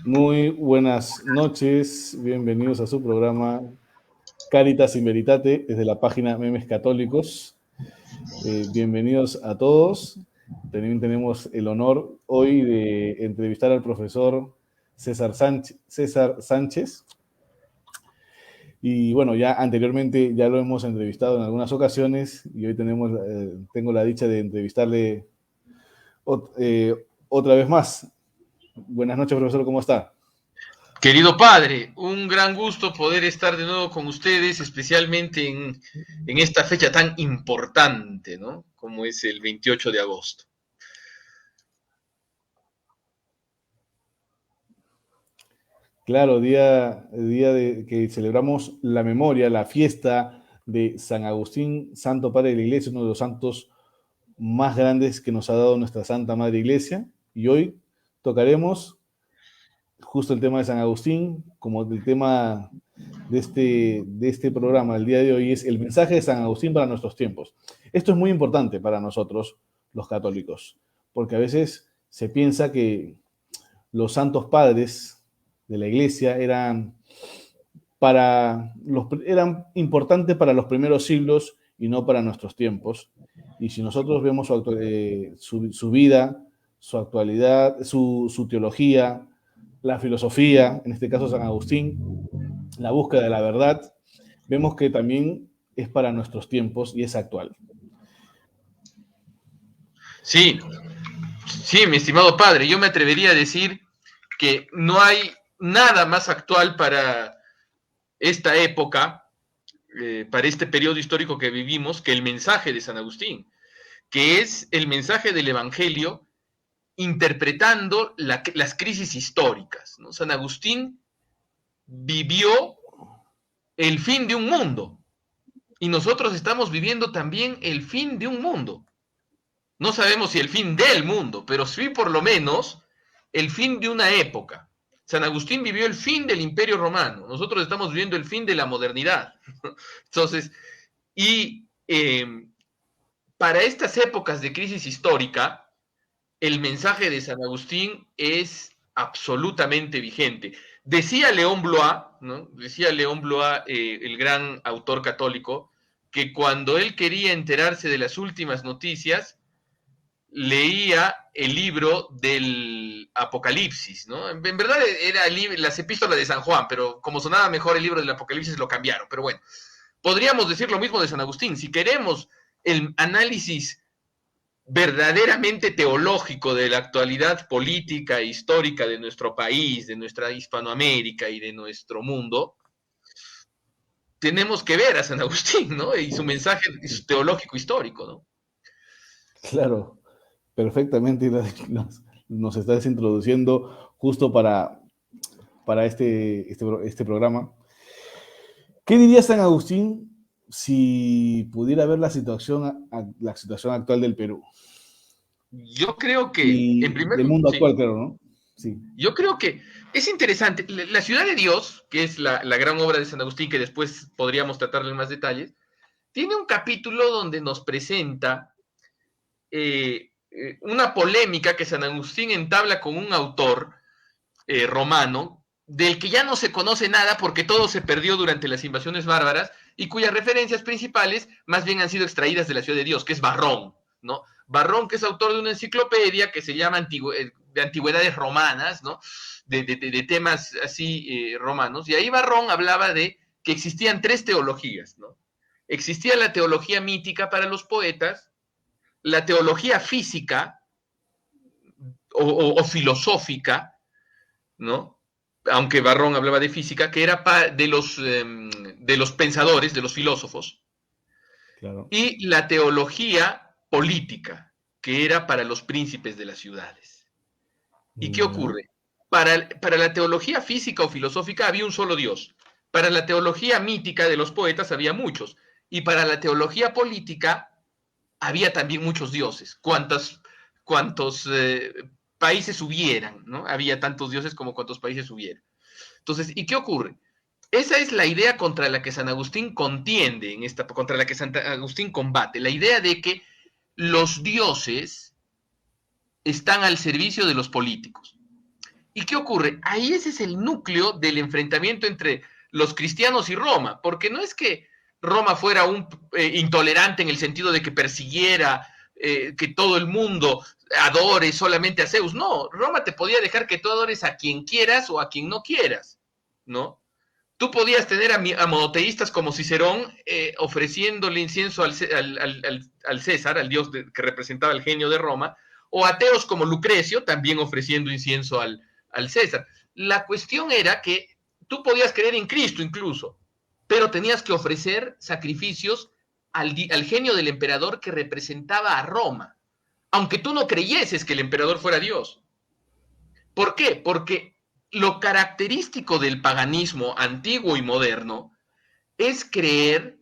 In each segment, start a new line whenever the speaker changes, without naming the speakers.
Muy buenas noches, bienvenidos a su programa Caritas in Veritate desde la página Memes Católicos. Bienvenidos a todos. También tenemos el honor hoy de entrevistar al profesor César Sánchez. Y bueno, ya anteriormente ya lo hemos entrevistado en algunas ocasiones y hoy tengo la dicha de entrevistarle otra vez más. Buenas noches, profesor, ¿cómo está?
Querido padre, un gran gusto poder estar de nuevo con ustedes, especialmente en esta fecha tan importante, ¿no? Como es el 28 de agosto.
Claro, día de que celebramos la memoria, la fiesta de San Agustín, Santo Padre de la Iglesia, uno de los santos más grandes que nos ha dado nuestra Santa Madre Iglesia. Y hoy tocaremos justo el tema de San Agustín, como el tema de este programa el día de hoy es el mensaje de San Agustín para nuestros tiempos. Esto es muy importante para nosotros, los católicos, porque a veces se piensa que los santos padres de la iglesia eran importantes para los primeros siglos y no para nuestros tiempos. Y si nosotros vemos su vida, su actualidad, su teología, la filosofía, en este caso San Agustín, la búsqueda de la verdad, vemos que también es para nuestros tiempos y es actual.
Sí, sí, mi estimado padre, yo me atrevería a decir que no hay nada más actual para esta época, para este periodo histórico que vivimos, que el mensaje de San Agustín, que es el mensaje del Evangelio interpretando las crisis históricas, ¿no? San Agustín vivió el fin de un mundo y nosotros estamos viviendo también el fin de un mundo. No sabemos si el fin del mundo, pero sí por lo menos el fin de una época. San Agustín vivió el fin del Imperio Romano, nosotros estamos viviendo el fin de la modernidad. Entonces, y para estas épocas de crisis histórica, el mensaje de San Agustín es absolutamente vigente. Decía León Blois, ¿no? Decía León Blois, el gran autor católico, que cuando él quería enterarse de las últimas noticias, leía el libro del Apocalipsis, ¿no? En verdad era las epístolas de San Juan, pero como sonaba mejor el libro del Apocalipsis lo cambiaron. Pero bueno, podríamos decir lo mismo de San Agustín. Si queremos el análisis verdaderamente teológico de la actualidad política e histórica de nuestro país, de nuestra Hispanoamérica y de nuestro mundo, tenemos que ver a San Agustín, ¿no? Y su mensaje teológico histórico, ¿no?
Claro, perfectamente nos estás introduciendo justo para este programa. ¿Qué diría San Agustín si pudiera ver la situación actual del Perú?
Yo creo que, en
Y
primer
del
lugar,
mundo
sí,
actual, claro, ¿no? Sí,
yo creo que es interesante. La ciudad de Dios, que es la gran obra de San Agustín, que después podríamos tratarle en más detalles, tiene un capítulo donde nos presenta una polémica que San Agustín entabla con un autor romano, del que ya no se conoce nada porque todo se perdió durante las invasiones bárbaras y cuyas referencias principales más bien han sido extraídas de la ciudad de Dios, que es Varrón, ¿no? Varrón, que es autor de una enciclopedia que se llama de antigüedades romanas, ¿no? De temas así romanos. Y ahí Varrón hablaba de que existían tres teologías, ¿no? Existía la teología mítica para los poetas, la teología física o filosófica, ¿no? Aunque Barrón hablaba de física, que era de los pensadores, de los filósofos,
claro.
y la teología política, que era para los príncipes de las ciudades. ¿Y qué
Ya.
ocurre? Para la teología física o filosófica había un solo Dios. Para la teología mítica de los poetas había muchos. Y para la teología política había también muchos dioses. Cuantos países hubieran, ¿no? Había tantos dioses como cuantos países hubieran. Entonces, ¿y qué ocurre? Esa es la idea contra la que San Agustín contiende, contra la que San Agustín combate, la idea de que los dioses están al servicio de los políticos. ¿Y qué ocurre? Ahí ese es el núcleo del enfrentamiento entre los cristianos y Roma, porque no es que Roma fuera un intolerante en el sentido de que persiguiera que todo el mundo adore solamente a Zeus. No, Roma te podía dejar que tú adores a quien quieras o a quien no quieras, ¿no? Tú podías tener a monoteístas como Cicerón ofreciéndole incienso al César, al dios que representaba el genio de Roma, o ateos como Lucrecio también ofreciendo incienso al César. La cuestión era que tú podías creer en Cristo incluso, pero tenías que ofrecer sacrificios al genio del emperador que representaba a Roma, aunque tú no creyeses que el emperador fuera Dios. ¿Por qué? Porque lo característico del paganismo antiguo y moderno es creer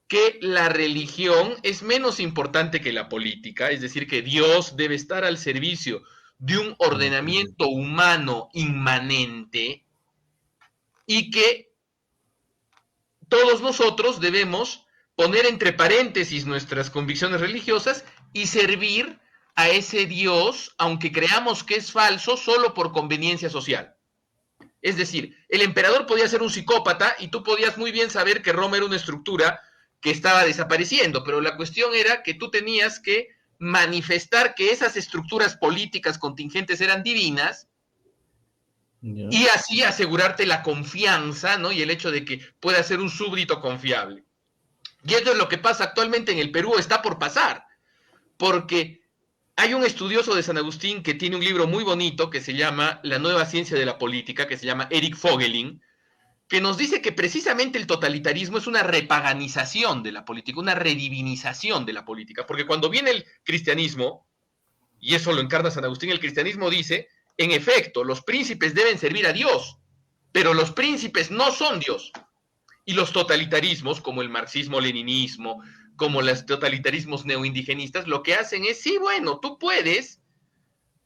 que la religión es menos importante que la política, es decir, que Dios debe estar al servicio de un ordenamiento humano inmanente y que todos nosotros debemos poner entre paréntesis nuestras convicciones religiosas y servir a ese Dios, aunque creamos que es falso, solo por conveniencia social. Es decir, el emperador podía ser un psicópata y tú podías muy bien saber que Roma era una estructura que estaba desapareciendo, pero la cuestión era que tú tenías que manifestar que esas estructuras políticas contingentes eran divinas y así asegurarte la confianza, ¿no? Y el hecho de que pueda ser un súbdito confiable. Y eso es lo que pasa actualmente en el Perú, está por pasar, porque hay un estudioso de San Agustín que tiene un libro muy bonito que se llama La nueva ciencia de la política, que se llama Eric Vogelin, que nos dice que precisamente el totalitarismo es una repaganización de la política, una redivinización de la política, porque cuando viene el cristianismo, y eso lo encarna San Agustín, el cristianismo dice, en efecto, los príncipes deben servir a Dios, pero los príncipes no son Dios. Y los totalitarismos, como el marxismo-leninismo, como los totalitarismos neoindigenistas, lo que hacen es, sí, bueno, tú puedes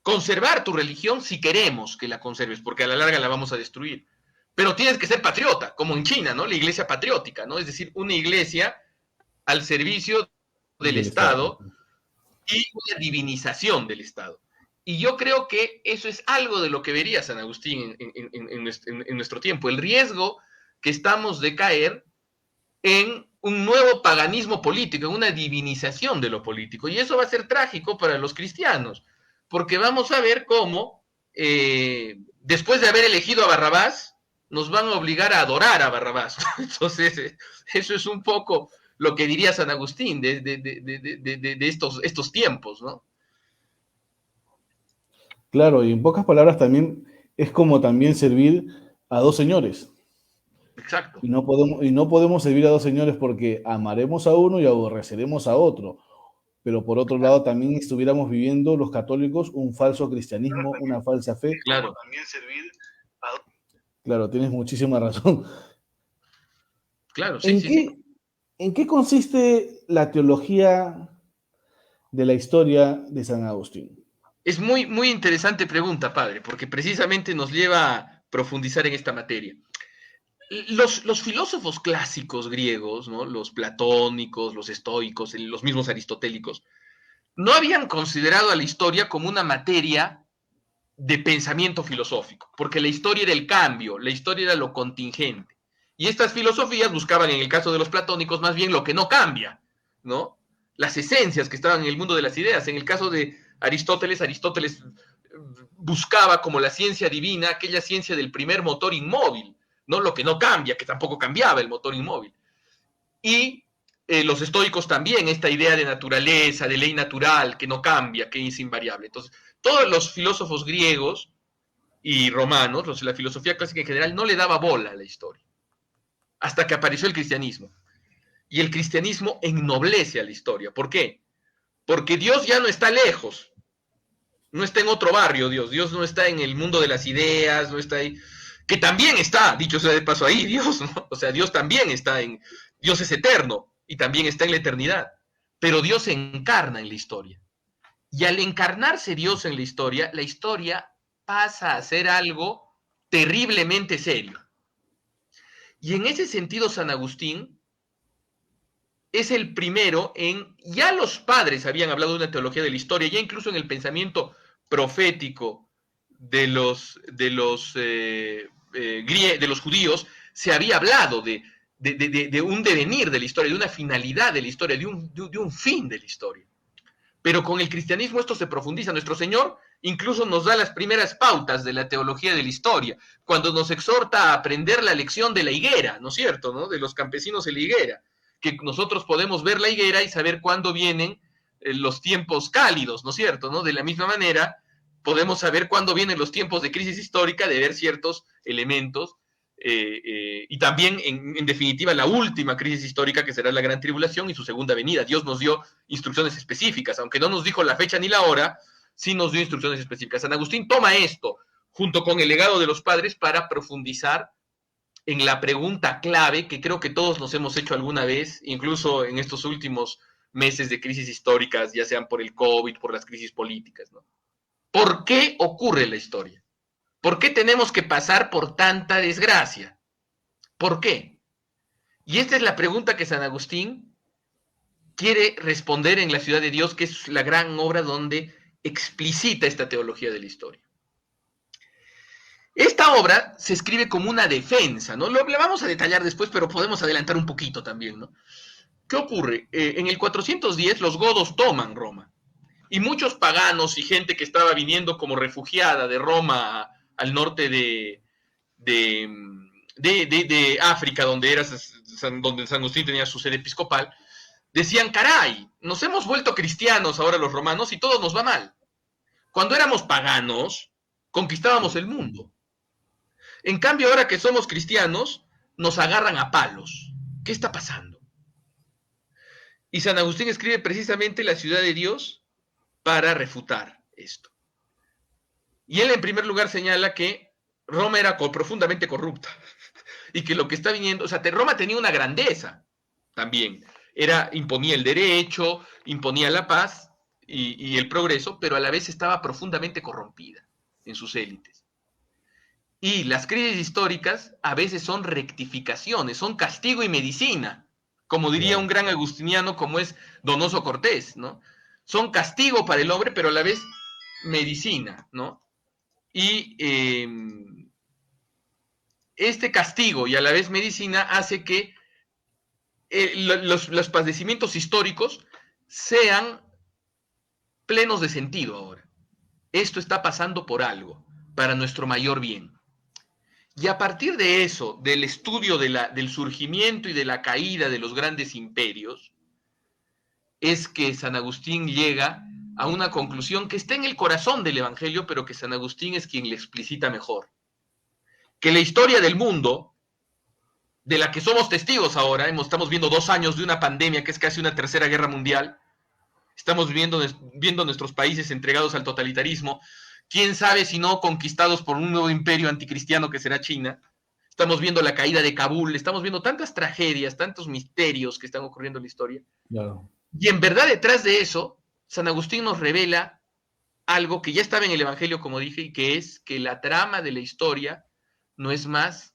conservar tu religión si queremos que la conserves, porque a la larga la vamos a destruir. Pero tienes que ser patriota, como en China, ¿no? La iglesia patriótica, ¿no? Es decir, una iglesia al servicio del Estado y una divinización del Estado. Y yo creo que eso es algo de lo que vería San Agustín en nuestro tiempo, el riesgo que estamos de caer en un nuevo paganismo político, en una divinización de lo político. Y eso va a ser trágico para los cristianos, porque vamos a ver cómo, después de haber elegido a Barrabás, nos van a obligar a adorar a Barrabás. Entonces, eso es un poco lo que diría San Agustín de estos tiempos, ¿no?
Claro, y en pocas palabras también es como también servir a dos señores.
Exacto.
Y no podemos servir a dos señores porque amaremos a uno y aborreceremos a otro. Pero por otro lado, también estuviéramos viviendo los católicos un falso cristianismo, una falsa fe.
Claro.
Claro, tienes muchísima razón.
Claro, sí,
¿En
sí, sí.
qué, ¿En qué consiste la teología de la historia de San Agustín?
Es muy, muy interesante pregunta, padre, porque precisamente nos lleva a profundizar en esta materia. Los filósofos clásicos griegos, ¿no? Los platónicos, los estoicos, los mismos aristotélicos, no habían considerado a la historia como una materia de pensamiento filosófico, porque la historia era el cambio, la historia era lo contingente. Y estas filosofías buscaban, en el caso de los platónicos, más bien lo que no cambia, ¿no? Las esencias que estaban en el mundo de las ideas. En el caso de Aristóteles, Aristóteles buscaba como la ciencia divina, aquella ciencia del primer motor inmóvil, ¿no? Lo que no cambia, que tampoco cambiaba el motor inmóvil. Y los estoicos también, esta idea de naturaleza, de ley natural, que no cambia, que es invariable. Entonces, todos los filósofos griegos y romanos, la filosofía clásica en general, no le daba bola a la historia, hasta que apareció el cristianismo. Y el cristianismo ennoblece a la historia. ¿Por qué? Porque Dios ya no está lejos, no está en otro barrio, Dios no está en el mundo de las ideas, no está ahí, que también está, dicho sea de paso ahí, Dios, ¿no? O sea, Dios también está Dios es eterno y también está en la eternidad, pero Dios se encarna en la historia. Y al encarnarse Dios en la historia pasa a ser algo terriblemente serio. Y en ese sentido, San Agustín es el primero ya los padres habían hablado de una teología de la historia, ya incluso en el pensamiento profético de los judíos se había hablado de un devenir de la historia, de una finalidad de la historia, de un fin de la historia. Pero con el cristianismo esto se profundiza. Nuestro Señor incluso nos da las primeras pautas de la teología de la historia, cuando nos exhorta a aprender la lección de la higuera, ¿no es cierto?, ¿no?, de los campesinos en la higuera, que nosotros podemos ver la higuera y saber cuándo vienen los tiempos cálidos, ¿no es cierto?, ¿no? De la misma manera, podemos saber cuándo vienen los tiempos de crisis histórica, de ver ciertos elementos, y también, en definitiva, la última crisis histórica, que será la Gran Tribulación y su segunda venida. Dios nos dio instrucciones específicas, aunque no nos dijo la fecha ni la hora, sí nos dio instrucciones específicas. San Agustín toma esto, junto con el legado de los padres, para profundizar en la pregunta clave que creo que todos nos hemos hecho alguna vez, incluso en estos últimos meses de crisis históricas, ya sean por el COVID, por las crisis políticas, ¿no? ¿Por qué ocurre la historia? ¿Por qué tenemos que pasar por tanta desgracia? ¿Por qué? Y esta es la pregunta que San Agustín quiere responder en La Ciudad de Dios, que es la gran obra donde explicita esta teología de la historia. Esta obra se escribe como una defensa, ¿no? La vamos a detallar después, pero podemos adelantar un poquito también, ¿no? ¿Qué ocurre? En el 410 los godos toman Roma, y muchos paganos y gente que estaba viniendo como refugiada de Roma al norte de África, donde San Agustín tenía su sede episcopal, decían: caray, nos hemos vuelto cristianos ahora los romanos y todo nos va mal. Cuando éramos paganos, conquistábamos el mundo. En cambio, ahora que somos cristianos, nos agarran a palos. ¿Qué está pasando? Y San Agustín escribe precisamente La Ciudad de Dios para refutar esto. Y él, en primer lugar, señala que Roma era profundamente corrupta y que lo que está viniendo, o sea, Roma tenía una grandeza también, imponía el derecho, imponía la paz y el progreso, pero a la vez estaba profundamente corrompida en sus élites. Y las crisis históricas a veces son rectificaciones, son castigo y medicina, como diría un gran agustiniano como es Donoso Cortés, ¿no? Son castigo para el hombre, pero a la vez medicina, ¿no? Y este castigo y a la vez medicina hace que los padecimientos históricos sean plenos de sentido ahora. Esto está pasando por algo, para nuestro mayor bien. Y a partir de eso, del estudio del surgimiento y de la caída de los grandes imperios, es que San Agustín llega a una conclusión que está en el corazón del Evangelio, pero que San Agustín es quien le explicita mejor. Que la historia del mundo, de la que somos testigos ahora, estamos viendo 2 años de una pandemia que es casi una tercera guerra mundial, estamos viendo nuestros países entregados al totalitarismo, quién sabe si no conquistados por un nuevo imperio anticristiano que será China, estamos viendo la caída de Kabul, estamos viendo tantas tragedias, tantos misterios que están ocurriendo en la historia.
Claro.
Y en verdad, detrás de eso, San Agustín nos revela algo que ya estaba en el Evangelio, como dije, y que es que la trama de la historia no es más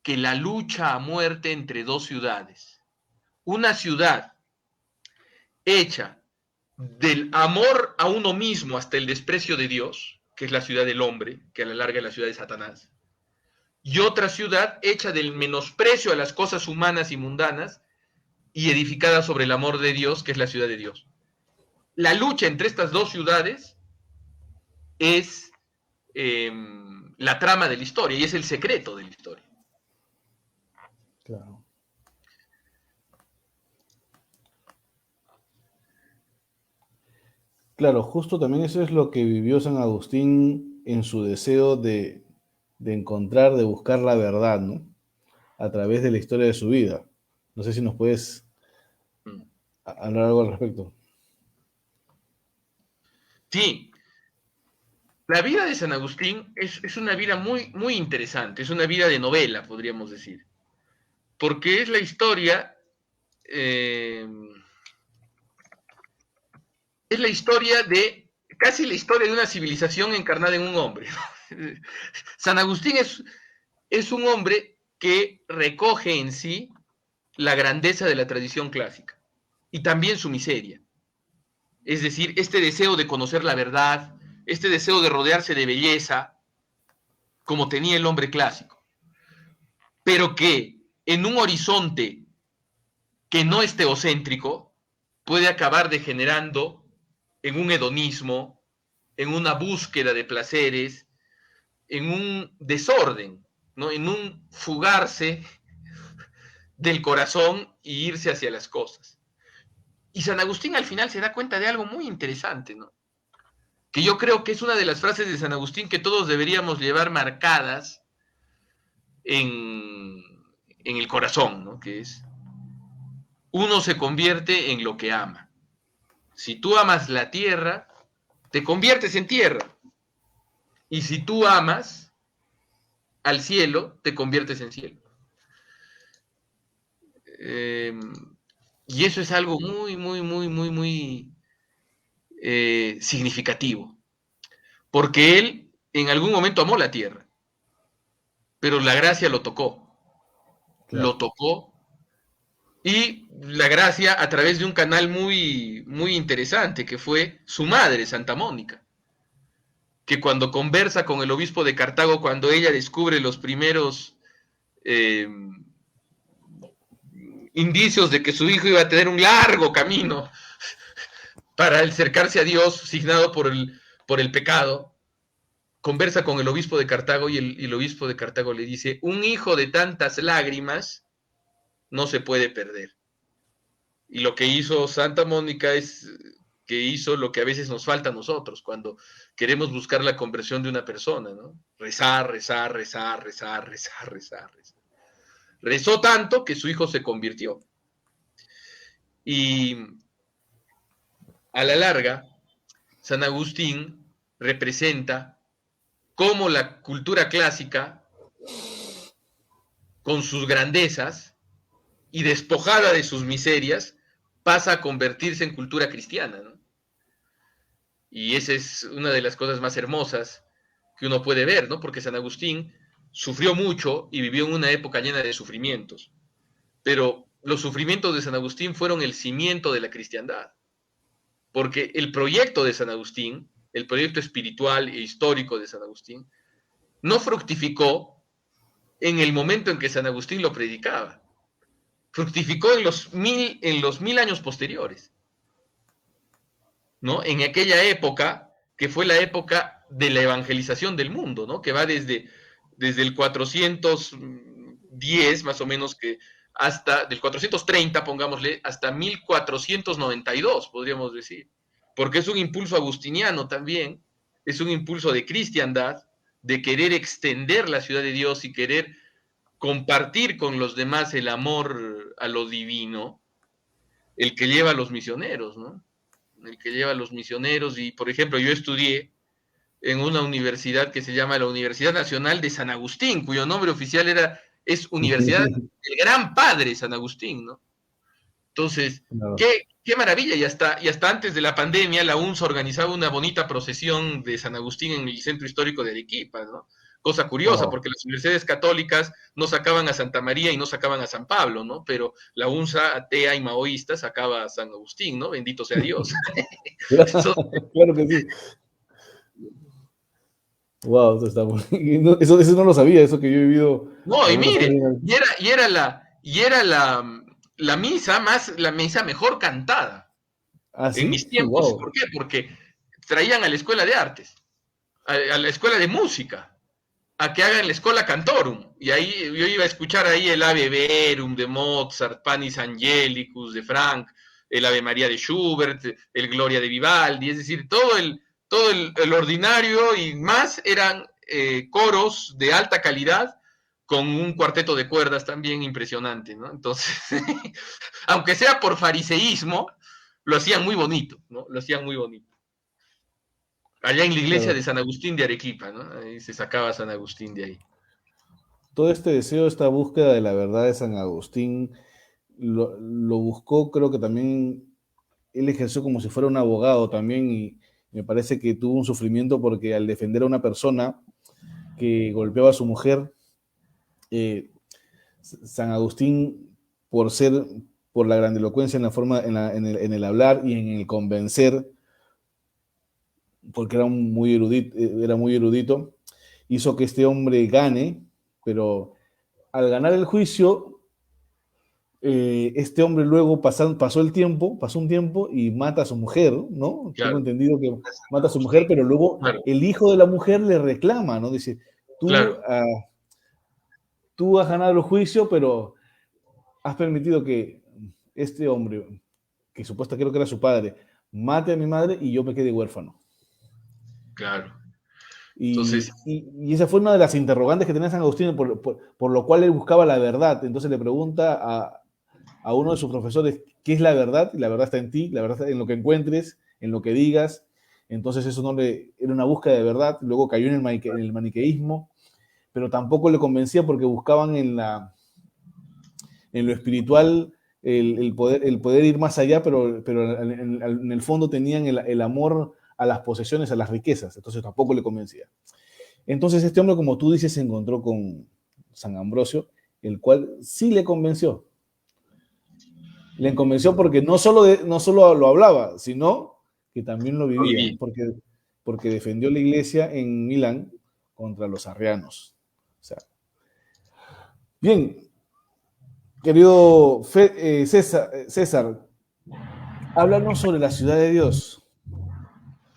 que la lucha a muerte entre 2 ciudades. Una ciudad hecha del amor a uno mismo hasta el desprecio de Dios, que es la ciudad del hombre, que a la larga es la ciudad de Satanás, y otra ciudad hecha del menosprecio a las cosas humanas y mundanas y edificada sobre el amor de Dios, que es la ciudad de Dios. La lucha entre estas 2 ciudades es la trama de la historia y es el secreto de la historia.
Claro. Claro, justo también eso es lo que vivió San Agustín en su deseo de encontrar, de buscar la verdad, ¿no? A través de la historia de su vida. No sé si nos puedes hablar algo al respecto.
Sí, la vida de San Agustín es una vida muy, muy interesante, es una vida de novela, podríamos decir, porque es la historia, casi la historia de una civilización encarnada en un hombre. San Agustín es un hombre que recoge en sí la grandeza de la tradición clásica y también su miseria. Es decir, este deseo de conocer la verdad, este deseo de rodearse de belleza, como tenía el hombre clásico, pero que en un horizonte que no es teocéntrico puede acabar degenerando en un hedonismo, en una búsqueda de placeres, en un desorden, ¿no? En un fugarse del corazón e irse hacia las cosas. Y San Agustín al final se da cuenta de algo muy interesante, ¿no? Que yo creo que es una de las frases de San Agustín que todos deberíamos llevar marcadas en, en el corazón, ¿no? Que es, uno se convierte en lo que ama. Si tú amas la tierra, te conviertes en tierra. Y si tú amas al cielo, te conviertes en cielo. Eh, y eso es algo muy significativo. Porque él en algún momento amó la tierra, pero la gracia lo tocó.
Claro.
Lo tocó y la gracia a través de un canal muy interesante que fue su madre, Santa Mónica, que cuando conversa con el obispo de Cartago, cuando ella descubre los primeros eh, indicios de que su hijo iba a tener un largo camino para acercarse a Dios, signado por el pecado, conversa con el obispo de Cartago y el obispo de Cartago le dice, un hijo de tantas lágrimas no se puede perder. Y lo que hizo Santa Mónica es que hizo lo que a veces nos falta a nosotros cuando queremos buscar la conversión de una persona, ¿no? Rezar, rezar, rezar, rezar, rezar, rezar, rezar. Rezó tanto que su hijo se convirtió. Y a la larga, San Agustín representa cómo la cultura clásica, con sus grandezas y despojada de sus miserias, pasa a convertirse en cultura cristiana, ¿no? Y esa es una de las cosas más hermosas que uno puede ver, ¿no? Porque San Agustín sufrió mucho y vivió en una época llena de sufrimientos. Pero los sufrimientos de San Agustín fueron el cimiento de la cristiandad. Porque el proyecto de San Agustín, el proyecto espiritual e histórico de San Agustín, no fructificó en el momento en que San Agustín lo predicaba. Fructificó en los 1000 años posteriores, ¿no? En aquella época que fue la época de la evangelización del mundo, ¿no? Que va desde el 410 más o menos que hasta del 430, pongámosle, hasta 1492, podríamos decir, porque es un impulso agustiniano también, es un impulso de cristiandad, de querer extender la ciudad de Dios y querer compartir con los demás el amor a lo divino, el que lleva a los misioneros, ¿no? El que lleva a los misioneros y, por ejemplo, yo estudié en una universidad que se llama la Universidad Nacional de San Agustín, cuyo nombre oficial es Universidad del Gran Padre San Agustín, ¿no? Entonces,
Claro.
qué maravilla, y hasta antes de la pandemia la UNSA organizaba una bonita procesión de San Agustín en el centro histórico de Arequipa, ¿no? Cosa curiosa,
Wow.
porque las universidades católicas no sacaban a Santa María y no sacaban a San Pablo, ¿no? Pero la UNSA, atea y maoísta, sacaba a San Agustín, ¿no? Bendito sea Dios. Eso,
Claro que sí. Wow, eso está eso no lo sabía, eso que yo he vivido
no, y
algunos
mire,
años.
la misa la misa mejor cantada
Ah,
en mis
sí,
tiempos. ¿Por
wow.
qué? Porque traían a la escuela de artes, a la escuela de música, a que hagan la escuela cantorum. Y ahí yo iba a escuchar ahí el Ave Verum de Mozart, Panis Angelicus de Frank, el Ave María de Schubert, el Gloria de Vivaldi, es decir, el ordinario y más eran coros de alta calidad con un cuarteto de cuerdas también impresionante, ¿no? Entonces, aunque sea por fariseísmo, lo hacían muy bonito, ¿no? Lo hacían muy bonito. Allá en la iglesia
Claro.
de San Agustín de Arequipa, ¿no? Ahí se sacaba San Agustín de ahí.
Todo este deseo, esta búsqueda de la verdad de San Agustín, lo buscó, creo que también él ejerció como si fuera un abogado también y me parece que tuvo un sufrimiento porque al defender a una persona que golpeaba a su mujer, eh, San Agustín, por ser, por la grandilocuencia en la forma, en el hablar y en el convencer, porque era muy erudito, hizo que este hombre gane, pero al ganar el juicio, este hombre luego pasó un tiempo y mata a su mujer, ¿no? Tengo
Claro,
entendido que mata a su mujer, pero luego
claro,
el hijo de la mujer le reclama, ¿no? Dice, tú,
claro,
tú has ganado el juicio, pero has permitido que este hombre, que supuestamente creo que era su padre, mate a mi madre y yo me quede huérfano.
claro. Entonces,
Y esa fue una de las interrogantes que tenía San Agustín, por lo cual él buscaba la verdad. Entonces le pregunta a uno de sus profesores, ¿qué es la verdad? Y la verdad está en ti, la verdad está en lo que encuentres, en lo que digas. Entonces eso no le, era una búsqueda de verdad. Luego cayó en el maniqueísmo, pero tampoco le convencía porque buscaban en lo espiritual el poder ir más allá, pero en el fondo tenían el amor a las posesiones, a las riquezas. Entonces tampoco le convencía. Entonces este hombre, como tú dices, se encontró con San Ambrosio, el cual sí le convenció. Le convenció porque no solo lo hablaba, sino que también lo
lo
vivía,
viví.
porque defendió la iglesia en Milán contra los arrianos. O sea, bien, querido César, háblanos sobre la ciudad de Dios.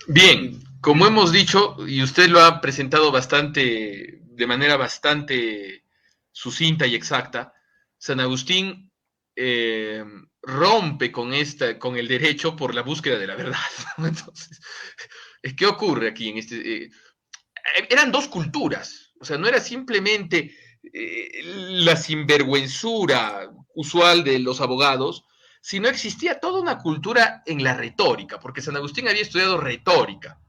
Bien,
Y,
como hemos dicho, y usted lo ha presentado bastante, de manera bastante sucinta y exacta, San Agustín eh, rompe con el derecho por la búsqueda de la verdad. Entonces, ¿qué ocurre aquí en este? Eran dos culturas, o sea, no era simplemente la sinvergüenzura usual de los abogados, sino existía toda una cultura en la retórica, porque San Agustín había estudiado retórica,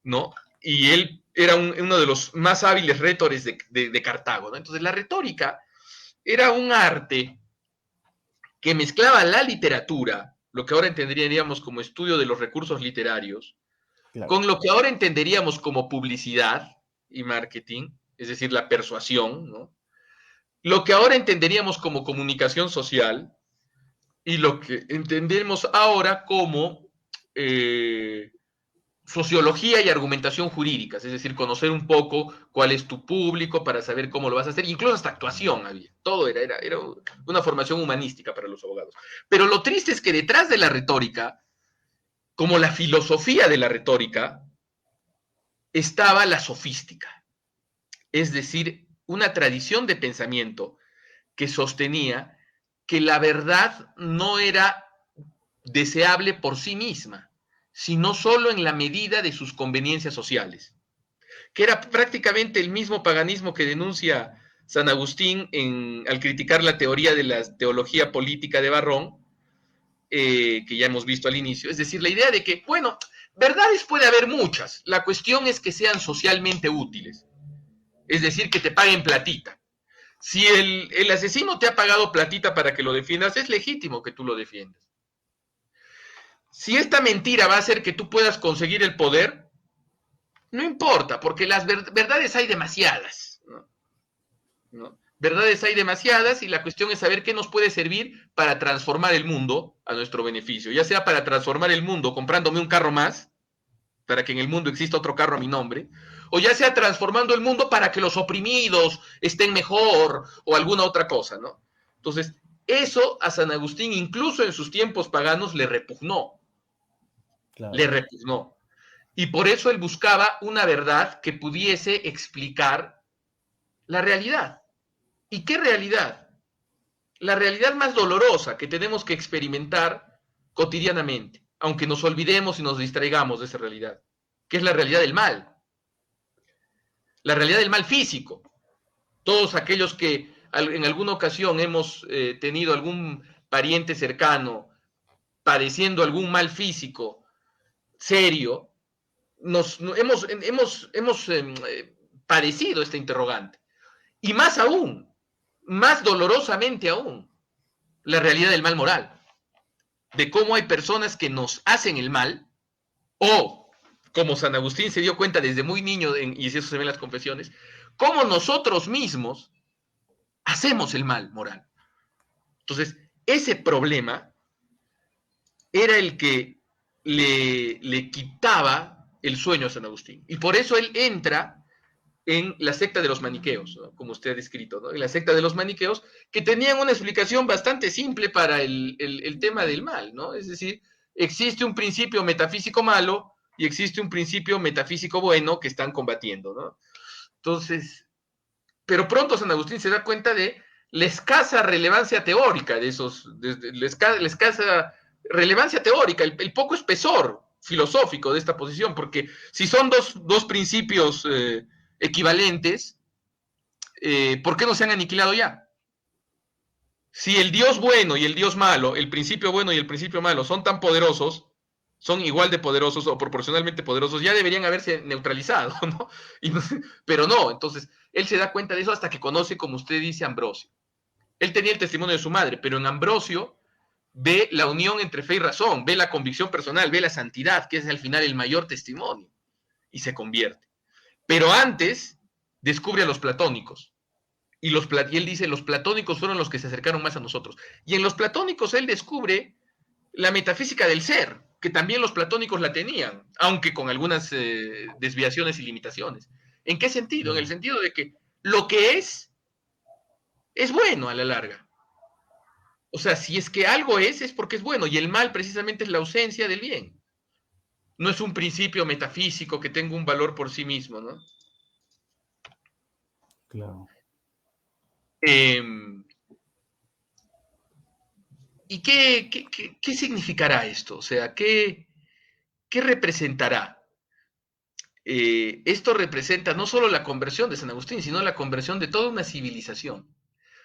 ¿no? Y él era uno de los más hábiles retores de Cartago, ¿no? Entonces la retórica era un arte que mezclaba la literatura, lo que ahora entenderíamos como estudio de los recursos literarios,
claro,
con lo que ahora entenderíamos como publicidad y marketing, es decir, la persuasión, ¿no? Lo que ahora entenderíamos como comunicación social y lo que entendemos ahora como eh, sociología y argumentación jurídica, es decir, conocer un poco cuál es tu público para saber cómo lo vas a hacer, incluso hasta actuación había, todo era una formación humanística para los abogados. Pero lo triste es que detrás de la retórica, como la filosofía de la retórica, estaba la sofística, es decir, una tradición de pensamiento que sostenía que la verdad no era deseable por sí misma, sino solo en la medida de sus conveniencias sociales, que era prácticamente el mismo paganismo que denuncia San Agustín al criticar la teoría de la teología política de Barrón, que ya hemos visto al inicio, es decir, la idea de que, bueno, verdades puede haber muchas, la cuestión es que sean socialmente útiles, es decir, que te paguen platita. Si el asesino te ha pagado platita para que lo defiendas, es legítimo que tú lo defiendas. Si esta mentira va a hacer que tú puedas conseguir el poder, no importa, porque las verdades hay demasiadas, ¿no? ¿No? Verdades hay demasiadas y la cuestión es saber qué nos puede servir para transformar el mundo a nuestro beneficio, ya sea para transformar el mundo comprándome un carro más, para que en el mundo exista otro carro a mi nombre, o ya sea transformando el mundo para que los oprimidos estén mejor o alguna otra cosa, ¿no? Entonces, eso a San Agustín, incluso en sus tiempos paganos, le
claro,
repugnó. Y por eso él buscaba una verdad que pudiese explicar la realidad. ¿Y qué realidad? La realidad más dolorosa que tenemos que experimentar cotidianamente, aunque nos olvidemos y nos distraigamos de esa realidad, que es la realidad del mal físico. Todos aquellos que en alguna ocasión hemos tenido algún pariente cercano padeciendo algún mal físico serio, hemos padecido esta interrogante. Y más aún, más dolorosamente aún, la realidad del mal moral, de cómo hay personas que nos hacen el mal, o como San Agustín se dio cuenta desde muy niño, y eso se ve en las confesiones, cómo nosotros mismos hacemos el mal moral. Entonces, ese problema era el que le quitaba el sueño a San Agustín. Y por eso él entra en la secta de los maniqueos, ¿no? Como usted ha descrito, ¿no? En la secta de los maniqueos, que tenían una explicación bastante simple para el tema del mal, ¿no? Es decir, existe un principio metafísico malo y existe un principio metafísico bueno que están combatiendo, ¿no? Entonces, pero pronto San Agustín se da cuenta de la escasa relevancia teórica de esos, la escasa relevancia teórica, el poco espesor filosófico de esta posición, porque si son dos principios equivalentes, ¿por qué no se han aniquilado ya? Si el Dios bueno y el Dios malo, el principio bueno y el principio malo son tan poderosos, son igual de poderosos o proporcionalmente poderosos, ya deberían haberse neutralizado, ¿no? Pero no, entonces él se da cuenta de eso hasta que conoce, como usted dice, a Ambrosio. Él tenía el testimonio de su madre, pero en Ambrosio ve la unión entre fe y razón, ve la convicción personal, ve la santidad, que es al final el mayor testimonio, y se convierte. Pero antes descubre a los platónicos. Y él dice, los platónicos fueron los que se acercaron más a nosotros. Y en los platónicos él descubre la metafísica del ser, que también los platónicos la tenían, aunque con algunas desviaciones y limitaciones. ¿En qué sentido? En el sentido de que lo que es bueno a la larga. O sea, si es que algo es porque es bueno, y el mal precisamente es la ausencia del bien. No es un principio metafísico que tenga un valor por sí mismo, ¿no?
Claro.
¿Y qué significará esto? O sea, ¿qué representará? Esto representa no solo la conversión de San Agustín, sino la conversión de toda una civilización.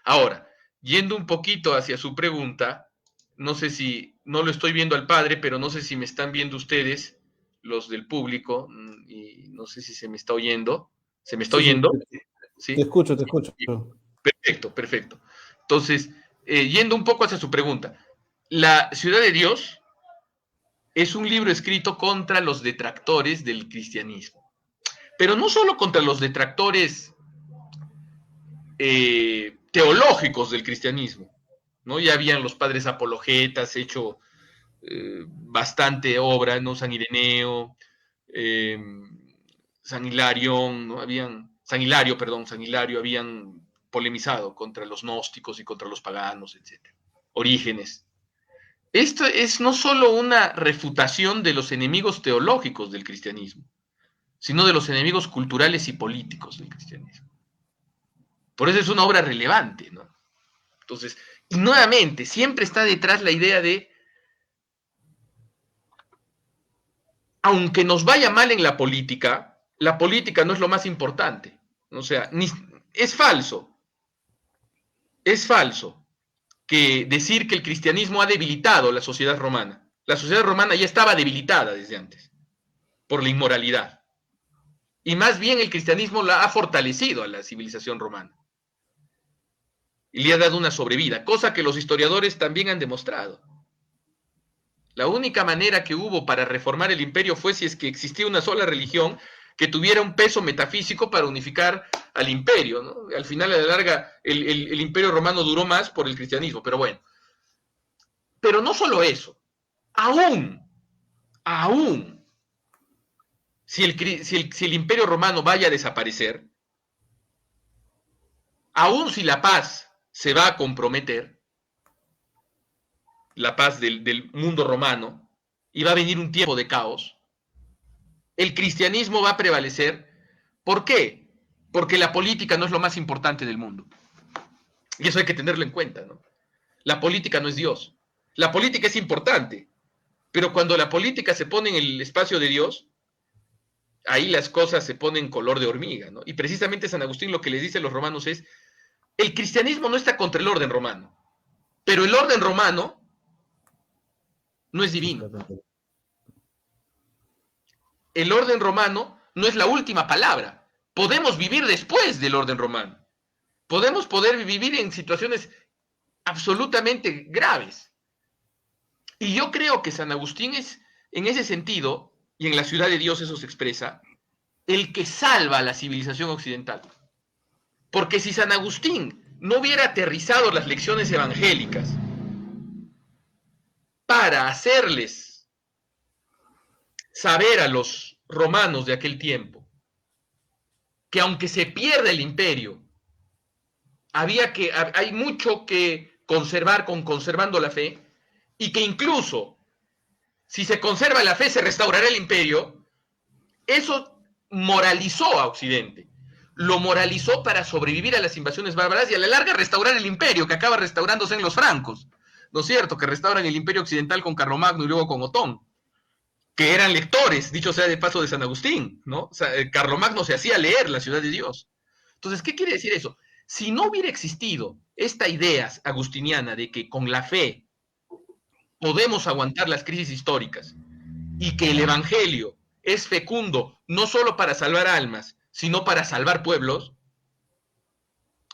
Ahora, yendo un poquito hacia su pregunta, no sé si, no lo estoy viendo al padre, pero no sé si me están viendo ustedes, los del público, y no sé si se me está oyendo. ¿Se me está
Sí, sí,
oyendo?
te
¿Sí?
escucho, te escucho.
Perfecto, perfecto. Entonces, yendo un poco hacia su pregunta, La Ciudad de Dios es un libro escrito contra los detractores del cristianismo, pero no solo contra los detractores teológicos del cristianismo, ¿no? Ya habían los padres apologetas hecho bastante obra, ¿no? San Ireneo, eh, San Hilario, ¿no? San Hilario, perdón, San Hilario habían polemizado contra los gnósticos y contra los paganos, etc. Orígenes. Esto es no solo una refutación de los enemigos teológicos del cristianismo, sino de los enemigos culturales y políticos del cristianismo. Por eso es una obra relevante, ¿no? Entonces, y nuevamente, siempre está detrás la idea de, aunque nos vaya mal en la política no es lo más importante. O sea, es falso que decir que el cristianismo ha debilitado la sociedad romana. La sociedad romana ya estaba debilitada desde antes por la inmoralidad. Y más bien el cristianismo la ha fortalecido a la civilización romana. Y le ha dado una sobrevida, cosa que los historiadores también han demostrado. La única manera que hubo para reformar el imperio fue si es que existía una sola religión que tuviera un peso metafísico para unificar al imperio, ¿no? Al final, a la larga, el imperio romano duró más por el cristianismo, pero bueno. Pero no solo eso, aún, si el imperio romano vaya a desaparecer, aún si la paz se va a comprometer, la paz del mundo romano, y va a venir un tiempo de caos, el cristianismo va a prevalecer. ¿Por qué? Porque la política no es lo más importante del mundo. Y eso hay que tenerlo en cuenta, ¿no? La política no es Dios. La política es importante, pero cuando la política se pone en el espacio de Dios, ahí las cosas se ponen color de hormiga, ¿no? Y precisamente San Agustín lo que les dice a los romanos es, el cristianismo no está contra el orden romano, pero el orden romano no es divino. El orden romano no es la última palabra. Podemos vivir después del orden romano. Podemos poder vivir en situaciones absolutamente graves. Y yo creo que San Agustín es, en ese sentido, y en la Ciudad de Dios eso se expresa, el que salva a la civilización occidental. Porque si San Agustín no hubiera aterrizado las lecciones evangélicas para hacerles saber a los romanos de aquel tiempo que aunque se pierda el imperio, hay mucho que conservar conservando la fe, y que incluso si se conserva la fe se restaurará el imperio. Eso moralizó a Occidente. Lo moralizó para sobrevivir a las invasiones bárbaras y a la larga restaurar el imperio, que acaba restaurándose en los francos, ¿no es cierto? Que restauran el imperio occidental con Carlomagno y luego con Otón, que eran lectores, dicho sea de paso, de San Agustín, ¿no? O sea, Carlomagno se hacía leer la ciudad de Dios. Entonces, ¿qué quiere decir eso? Si no hubiera existido esta idea agustiniana de que con la fe podemos aguantar las crisis históricas y que el Evangelio es fecundo no solo para salvar almas, sino para salvar pueblos,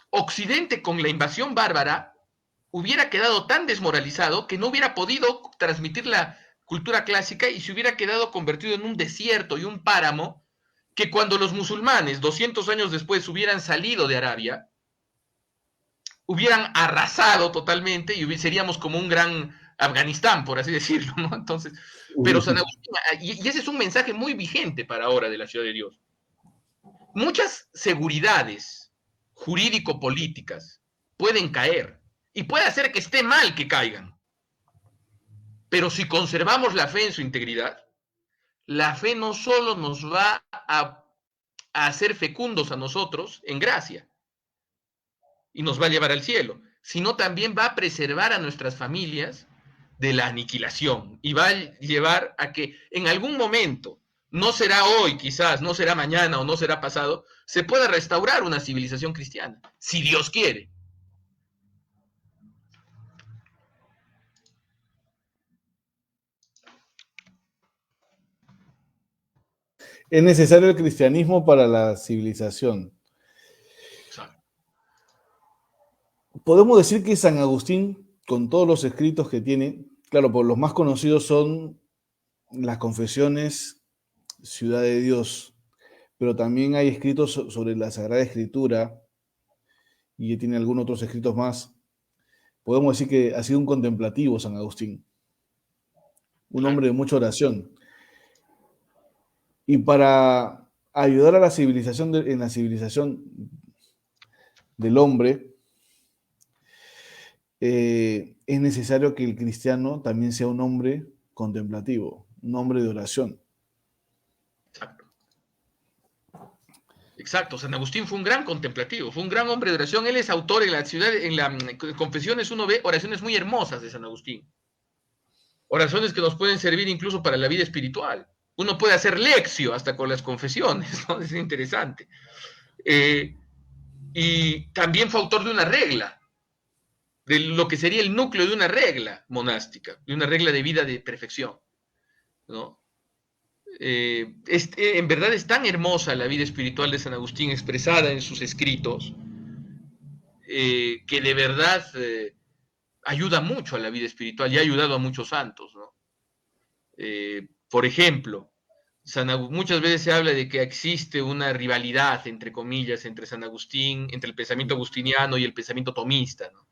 Occidente con la invasión bárbara hubiera quedado tan desmoralizado que no hubiera podido transmitir la cultura clásica y se hubiera quedado convertido en un desierto y un páramo que cuando los musulmanes 200 años después hubieran salido de Arabia, hubieran arrasado totalmente y seríamos como un gran Afganistán, por así decirlo, ¿no? Entonces, pero San Agustín, y ese es un mensaje muy vigente para ahora de la Ciudad de Dios. Muchas seguridades jurídico-políticas pueden caer y puede hacer que esté mal que caigan, pero si conservamos la fe en su integridad, la fe no solo nos va a hacer fecundos a nosotros en gracia y nos va a llevar al cielo, sino también va a preservar a nuestras familias de la aniquilación y va a llevar a que en algún momento, no será hoy quizás, no será mañana o no será pasado, se pueda restaurar una civilización cristiana, si Dios quiere.
Es necesario el cristianismo para la civilización.
Exacto.
Podemos decir que San Agustín, con todos los escritos que tiene, claro, por los más conocidos son las Confesiones, Ciudad de Dios, pero también hay escritos sobre la Sagrada Escritura y tiene algunos otros escritos más. Podemos decir que ha sido un contemplativo San Agustín, un hombre de mucha oración. Y para ayudar a la civilización, en la civilización del hombre, es necesario que el cristiano también sea un hombre contemplativo, un hombre de oración.
Exacto. Exacto, San Agustín fue un gran contemplativo, fue un gran hombre de oración. Él es autor en la ciudad, en las Confesiones, uno ve oraciones muy hermosas de San Agustín. Oraciones que nos pueden servir incluso para la vida espiritual. Uno puede hacer lección hasta con las confesiones, ¿no? Es interesante. Y también fue autor de una regla, de lo que sería el núcleo de una regla monástica, de una regla de vida de perfección, ¿no? En verdad es tan hermosa la vida espiritual de San Agustín expresada en sus escritos, que de verdad ayuda mucho a la vida espiritual y ha ayudado a muchos santos, ¿no? Por ejemplo, muchas veces se habla de que existe una rivalidad, entre comillas, entre San Agustín, entre el pensamiento agustiniano y el pensamiento tomista, ¿no?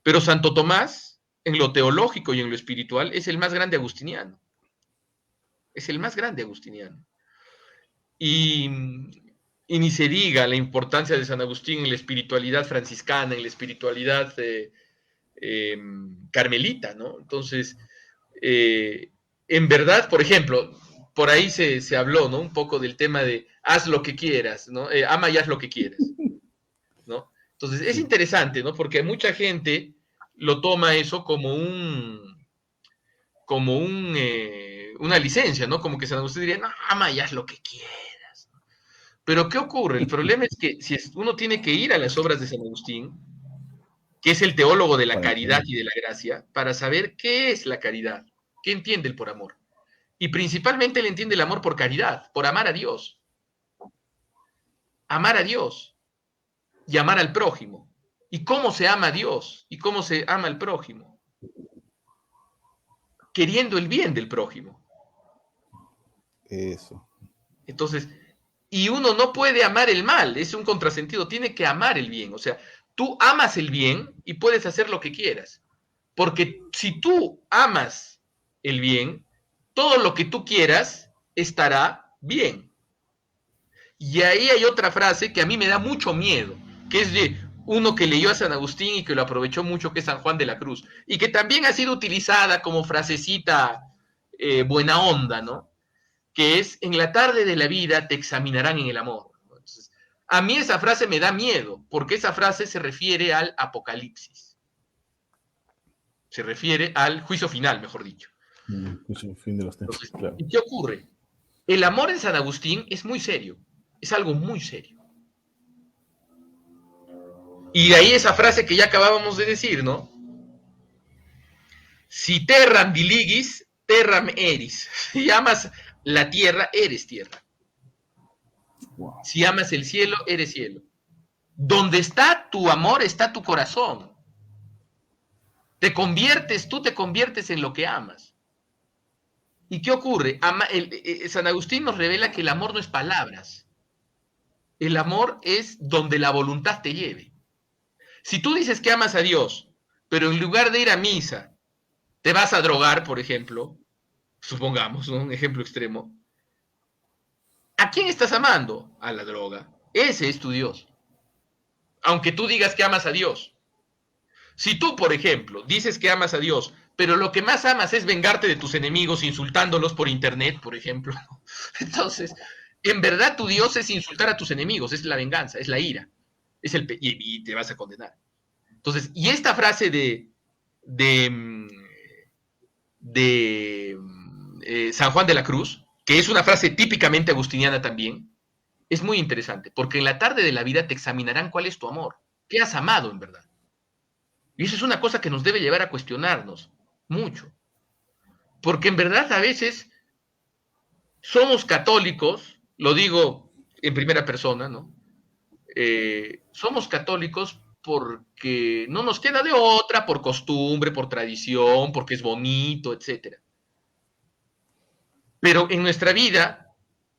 Pero Santo Tomás, en lo teológico y en lo espiritual, es el más grande agustiniano. Es el más grande agustiniano. Y ni se diga la importancia de San Agustín en la espiritualidad franciscana, en la espiritualidad carmelita, ¿no? Entonces, en verdad, por ejemplo, por ahí se habló, ¿no? Un poco del tema de haz lo que quieras, ¿no? Ama y haz lo que quieras, ¿no? Entonces, es interesante, ¿no? Porque mucha gente lo toma eso como una licencia, ¿no? Como que San Agustín diría, no, ama y haz lo que quieras. Pero, ¿qué ocurre? El problema es que si uno tiene que ir a las obras de San Agustín, que es el teólogo de la caridad y de la gracia, para saber qué es la caridad, qué entiende él por amor. Y principalmente él entiende el amor por caridad, por amar a Dios. Amar a Dios y amar al prójimo. ¿Y cómo se ama a Dios? ¿Y cómo se ama al prójimo? Queriendo el bien del prójimo.
Eso.
Entonces, y uno no puede amar el mal, es un contrasentido, tiene que amar el bien. O sea, tú amas el bien y puedes hacer lo que quieras. Porque si tú amas el bien, todo lo que tú quieras estará bien. Y ahí hay otra frase que a mí me da mucho miedo, que es de uno que leyó a San Agustín y que lo aprovechó mucho, que es San Juan de la Cruz, y que también ha sido utilizada como frasecita buena onda, ¿no? Que es, en la tarde de la vida te examinarán en el amor. Entonces, a mí esa frase me da miedo, porque esa frase se refiere al apocalipsis, se refiere al juicio final, mejor dicho.
Es el fin de los tiempos,
Entonces,
claro.
¿y qué ocurre? El amor en San Agustín es muy serio, es algo muy serio. Y de ahí esa frase que ya acabábamos de decir, ¿no? Si terram diligis, terram eris. Si amas la tierra, eres tierra.
Wow.
Si amas el cielo, eres cielo. Donde está tu amor, está tu corazón. Tú te conviertes en lo que amas. ¿Y qué ocurre? San Agustín nos revela que el amor no es palabras. El amor es donde la voluntad te lleve. Si tú dices que amas a Dios, pero en lugar de ir a misa, te vas a drogar, por ejemplo, supongamos, ¿no? Un ejemplo extremo, ¿a quién estás amando? A la droga. Ese es tu Dios. Aunque tú digas que amas a Dios. Si tú, por ejemplo, dices que amas a Dios, pero lo que más amas es vengarte de tus enemigos insultándolos por internet, por ejemplo, entonces, en verdad tu Dios es insultar a tus enemigos, es la venganza, es la ira, y te vas a condenar. Entonces, y esta frase de, de San Juan de la Cruz, que es una frase típicamente agustiniana también, es muy interesante, porque en la tarde de la vida te examinarán cuál es tu amor, qué has amado en verdad. Y eso es una cosa que nos debe llevar a cuestionarnos mucho, porque en verdad a veces somos católicos, lo digo en primera persona, ¿no? Somos católicos porque no nos queda de otra, por costumbre, por tradición, porque es bonito, etcétera. Pero en nuestra vida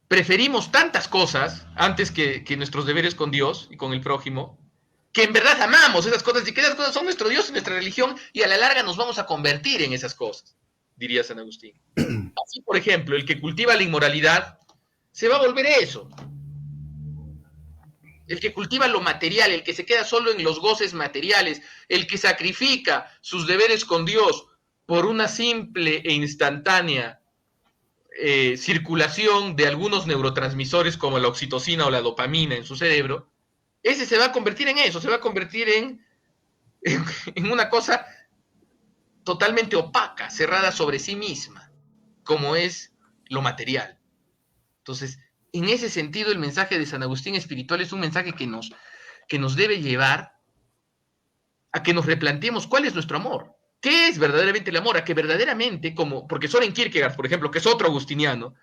preferimos tantas cosas antes que nuestros deberes con Dios y con el prójimo, que en verdad amamos esas cosas y que esas cosas son nuestro Dios y nuestra religión y a la larga nos vamos a convertir en esas cosas, diría San Agustín. Así, por ejemplo, el que cultiva la inmoralidad se va a volver eso. El que cultiva lo material, el que se queda solo en los goces materiales, el que sacrifica sus deberes con Dios por una simple e instantánea circulación de algunos neurotransmisores como la oxitocina o la dopamina en su cerebro, ese se va a convertir en eso, se va a convertir en una cosa totalmente opaca, cerrada sobre sí misma, como es lo material. Entonces, en ese sentido, el mensaje de San Agustín espiritual es un mensaje que nos debe llevar a que nos replanteemos cuál es nuestro amor. ¿Qué es verdaderamente el amor? A que verdaderamente, como, porque Soren Kierkegaard, por ejemplo, que es otro agustiniano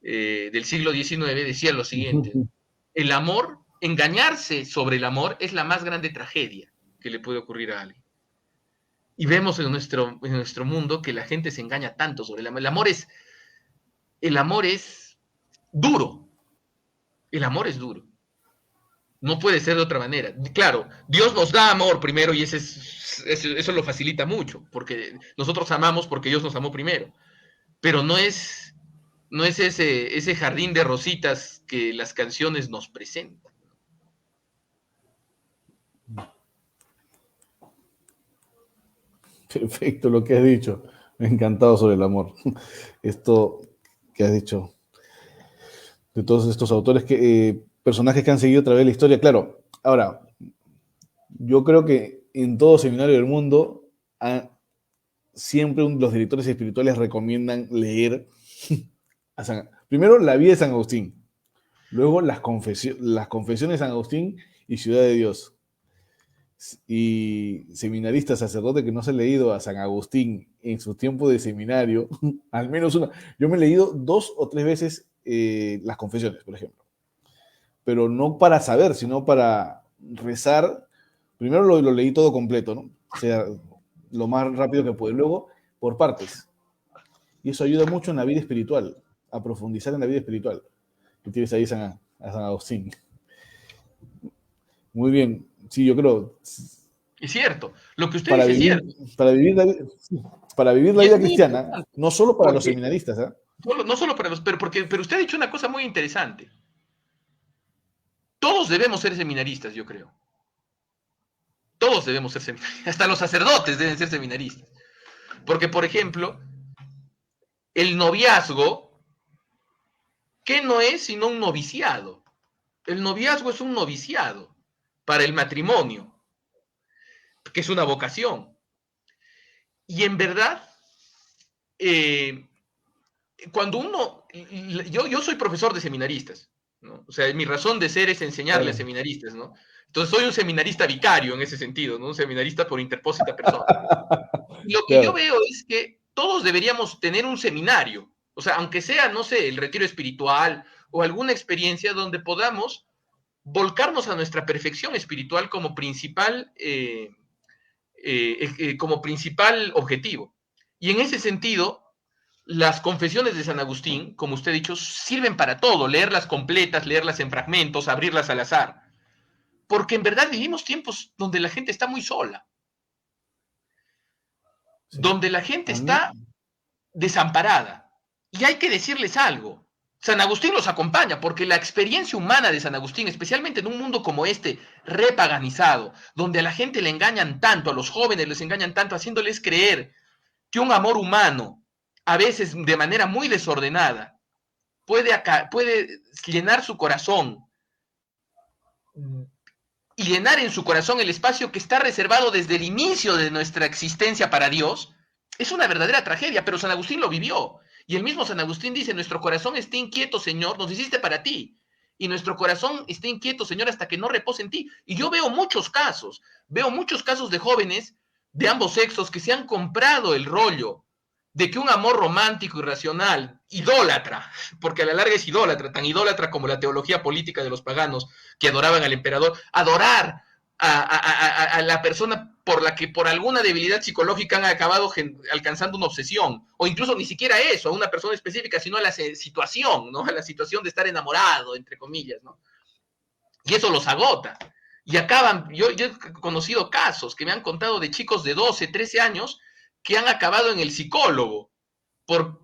del siglo XIX, decía lo siguiente: el amor, engañarse sobre el amor es la más grande tragedia que le puede ocurrir a alguien. Y vemos en nuestro mundo que la gente se engaña tanto sobre el amor. El amor es duro. El amor es duro. No puede ser de otra manera. Claro, Dios nos da amor primero y eso lo facilita mucho, porque nosotros amamos porque Dios nos amó primero. Pero no es ese jardín de rositas que las canciones nos presentan.
Perfecto lo que has dicho. Me ha encantado sobre el amor. Esto que has dicho de todos estos autores, personajes que han seguido a través de la historia. Claro, ahora, yo creo que en todo seminario del mundo siempre los directores espirituales recomiendan leer primero la vida de San Agustín, luego las confesiones de San Agustín y Ciudad de Dios. Y seminarista, sacerdote que no se ha leído a San Agustín en su tiempo de seminario, al menos una. Yo me he leído 2 o 3 veces las confesiones, por ejemplo. Pero no para saber, sino para rezar. Primero lo leí todo completo, ¿no? O sea, lo más rápido que pude. Luego, por partes. Y eso ayuda mucho en la vida espiritual, a profundizar en la vida espiritual. Y tienes ahí a San Agustín. Muy bien. Sí, yo creo.
Es cierto. Lo que usted
Para
dice es
vivir,
cierto.
para vivir la
Y es
vida
muy
cristiana,
importante,
no solo para los
porque
seminaristas, ¿eh?
no solo para los, pero usted ha dicho una cosa muy interesante. todos debemos ser seminaristas, yo creo. Todos debemos ser seminaristas. Hasta los sacerdotes deben ser seminaristas. Porque, por ejemplo, el noviazgo, ¿qué no es sino un noviciado? El noviazgo es un noviciado para el matrimonio, que es una vocación. Y en verdad, cuando uno... Yo soy profesor de seminaristas, ¿no? O sea, mi razón de ser es enseñarle a seminaristas, ¿no? Entonces soy un seminarista vicario en ese sentido, ¿no? Un seminarista por interpósita persona. Y lo que yo
Claro.
veo es que todos deberíamos tener un seminario, o sea, aunque sea, no sé, el retiro espiritual o alguna experiencia donde podamos volcarnos a nuestra perfección espiritual como principal objetivo. Y en ese sentido, las confesiones de San Agustín, como usted ha dicho, sirven para todo, leerlas completas, leerlas en fragmentos, abrirlas al azar, porque en verdad vivimos tiempos donde la gente está muy sola,
Sí.
donde la gente
A mí,
está desamparada. Y hay que decirles algo. San Agustín los acompaña porque la experiencia humana de San Agustín, especialmente en un mundo como este, repaganizado, donde a la gente le engañan tanto, a los jóvenes les engañan tanto, haciéndoles creer que un amor humano, a veces de manera muy desordenada, puede llenar su corazón y llenar en su corazón el espacio que está reservado desde el inicio de nuestra existencia para Dios, es una verdadera tragedia, pero San Agustín lo vivió. Y el mismo San Agustín dice, nuestro corazón está inquieto, Señor, nos hiciste para ti. Y nuestro corazón está inquieto, Señor, hasta que no repose en ti. Y yo veo muchos casos de jóvenes de ambos sexos que se han comprado el rollo de que un amor romántico y racional, idólatra, porque a la larga es idólatra, tan idólatra como la teología política de los paganos que adoraban al emperador, adorar a la persona por la que por alguna debilidad psicológica han acabado alcanzando una obsesión, o incluso ni siquiera eso, a una persona específica, sino a la situación, ¿no? A la situación de estar enamorado, entre comillas, ¿no? Y eso los agota. Y acaban, yo he conocido casos que me han contado de chicos de 12, 13 años que han acabado en el psicólogo por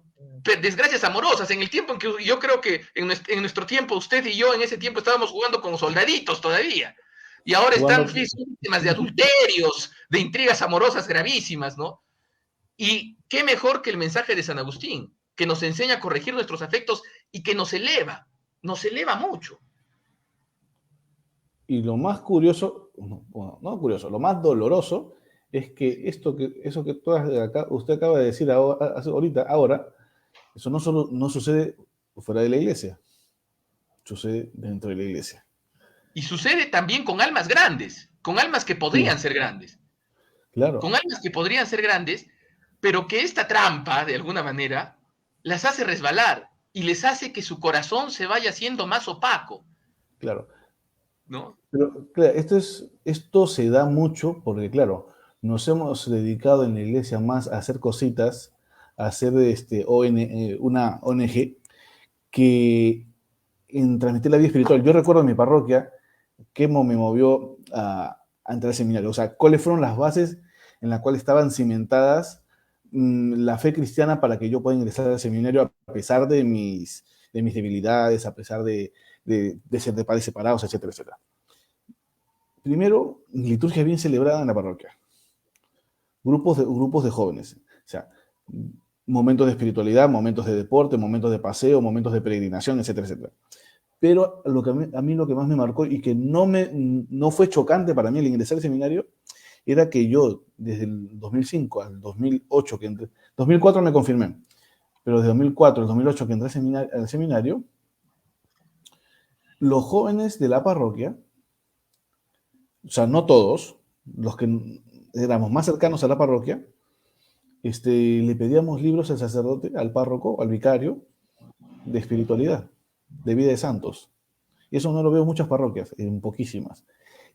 desgracias amorosas, en el tiempo en que yo creo que en nuestro tiempo, usted y yo en ese tiempo estábamos jugando con soldaditos todavía, y ahora están
jugando,
víctimas de adulterios, de intrigas amorosas gravísimas, ¿no? Y qué mejor que el mensaje de San Agustín, que nos enseña a corregir nuestros afectos y que nos eleva mucho.
y lo más curioso, bueno, no curioso, lo más doloroso es que eso que usted acaba de decir ahora, eso no sucede fuera de la iglesia, sucede dentro de la iglesia.
Y sucede también con almas grandes, con almas que
Sí,
podrían ser grandes,
claro,
con almas que podrían ser grandes, pero que esta trampa, de alguna manera, las hace resbalar y les hace que su corazón se vaya haciendo más opaco,
claro.
¿no?
Pero claro, esto se da mucho porque, claro, nos hemos dedicado en la iglesia más a hacer cositas, a hacer una ONG que en transmitir la vida espiritual. Yo recuerdo en mi parroquia qué me movió a entrar al seminario. O sea, cuáles fueron las bases en las cuales estaban cimentadas la fe cristiana para que yo pueda ingresar al seminario a pesar de mis debilidades, a pesar de ser de padres separados, etcétera, etcétera. Primero, liturgia bien celebrada en la parroquia. Grupos de jóvenes. O sea, momentos de espiritualidad, momentos de deporte, momentos de paseo, momentos de peregrinación, etcétera, etcétera. Pero a mí lo que más me marcó y que no fue chocante para mí al ingresar al seminario era que yo, desde el 2005 al 2008, 2004 me confirmé, pero desde 2004 al 2008 que entré al seminario, los jóvenes de la parroquia, o sea, no todos, los que éramos más cercanos a la parroquia, le pedíamos libros al sacerdote, al párroco, al vicario, de espiritualidad, de vida de santos. Y eso no lo veo en muchas parroquias, en poquísimas.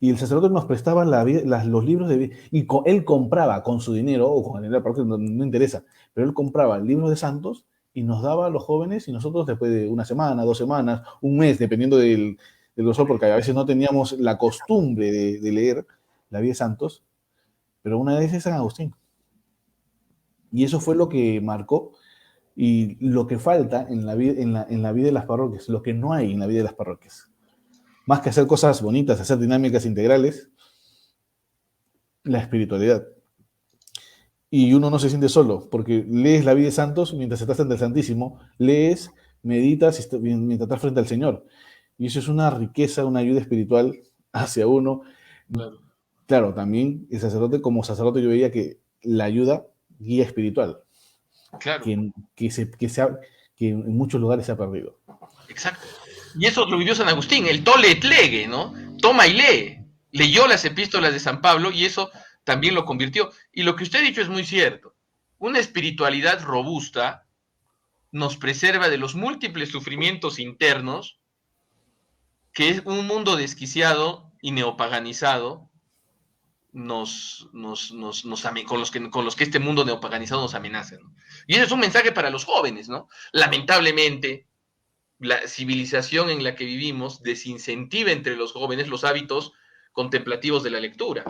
Y el sacerdote nos prestaba los libros de vida, y él compraba con su dinero, o con el dinero de la parroquia, no interesa, pero él compraba libros de santos y nos daba a los jóvenes, y nosotros después de una semana, 2 semanas, un mes, dependiendo del grosor, porque a veces no teníamos la costumbre de leer la vida de santos, pero una vez es San Agustín. Y eso fue lo que marcó y lo que falta en la vida de las parroquias, lo que no hay en la vida de las parroquias. más que hacer cosas bonitas, hacer dinámicas integrales, la espiritualidad. Y uno no se siente solo, porque lees la vida de santos mientras estás ante el Santísimo, lees, meditas mientras estás frente al Señor. Y eso es una riqueza, una ayuda espiritual hacia uno.
Claro.
Claro, también el sacerdote, como sacerdote yo veía que la ayuda guía espiritual,
Claro,
que en muchos lugares se ha perdido.
exacto. Y eso lo vivió San Agustín, el tole et lege, ¿no? Toma y lee. Leyó las epístolas de San Pablo y eso también lo convirtió. Y lo que usted ha dicho es muy cierto. Una espiritualidad robusta nos preserva de los múltiples sufrimientos internos que es un mundo desquiciado y neopaganizado con los que este mundo neopaganizado nos amenaza, ¿no? Y ese es un mensaje para los jóvenes, ¿no? Lamentablemente, la civilización en la que vivimos desincentiva entre los jóvenes los hábitos contemplativos de la lectura.